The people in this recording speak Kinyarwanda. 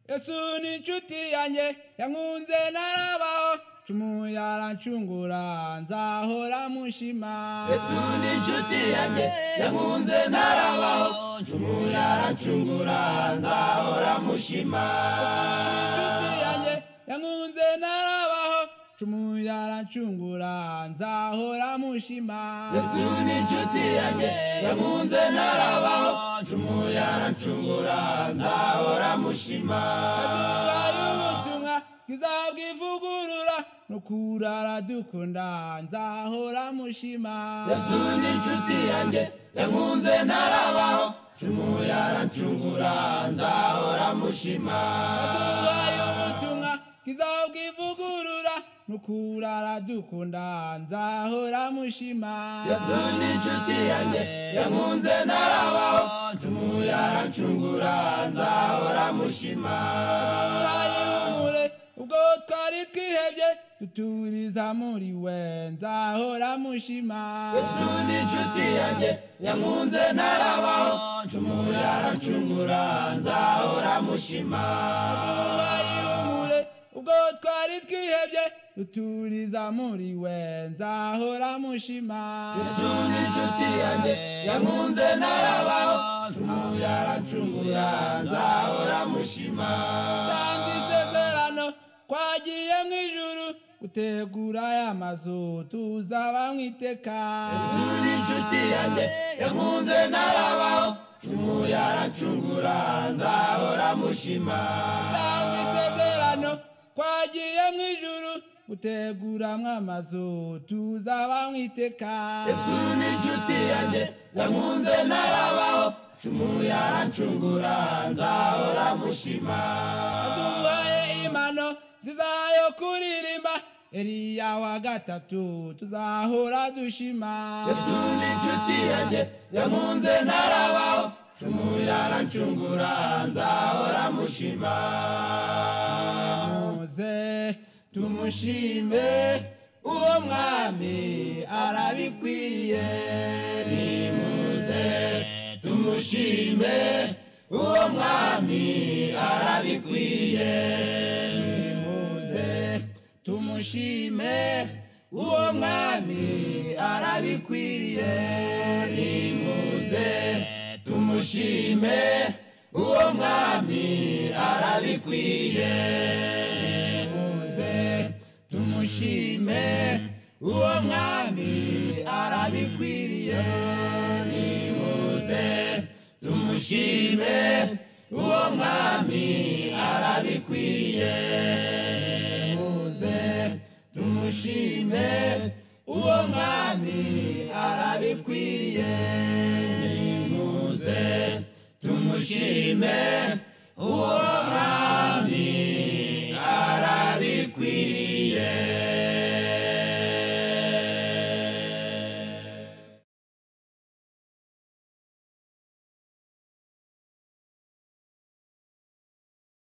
Yesu ni inshuti yanjye yankunze narabaho cumu yarancungura nzahora mushima. Yesu ni inshuti yanjye yankunze narabaho cumu yarancungura nzahora mushima. Yesu ni inshuti yanjye yankunze narabaho cumu yarancungura nzahora mushima. Yesu ni inshuti yanjye yankunze narabaho cumu yarancungura nzahora mushima. Aduhaye ubutumwa bwiza bw'ivugurura no kurara dukunda nzahora mushima. Yesu ni inshuti yanjye yankunze narabaho cumu yarancungura nzahora mushima. Aduhaye ubutumwa bwiza bw'ivugurura no kurara dukunda nzahora mushima. Yesu ni inshuti yanjye yankunze narabaho cumu yarancungura nzahora mushima. Aduhaye ihumure ubwo twari twihebye duturiza muri we nzahora mushima. Yesu ni inshuti yanjye yankunze narabaho cumu yarancungura nzahora mushima. Aduhaye ihumure ubwo twari twihebye duturiza muri we nzahora mushima. Yesu ni inshuti yanjye yankunze narabaho cumu yarancungura nzahora mushima. Tanze isezerano twagiye mu ijuru gutegura aya mazu tuzaba mu iteka. Yesu ni inshuti yanjye yankunze narabaho cumu yarancungura nzahora mushima. Tanze isezerano twagiye mu ijuru gutegura amazu tuzaba mu iteka. Yesu ni inshuti yanjye yankunze narabaho cumu yarancungura nzahora mushima. Aduhaye impano nziza yo kuririmba Eliya wa gatatu tuzahora dushima. Yesu ni inshuti yanjye yankunze narabaho cumu yarancungura nzahora mushima. Muze tumushime uwo mwami arabikwiriye. Nimuze tumushime uwo mwami arabikwiriye. Nimuze tumushime uwo mwami arabikwiriye. Nimuze tumushime uwo mwami arabikwiriye. Nimuze tumushime uwo mwami arabikwiriye. Nimuze tumushime uwo mwami arabikwiriye. Nimuze tumushime uwo mwami arabikwiriye. Nimuze tumushime uwo mwami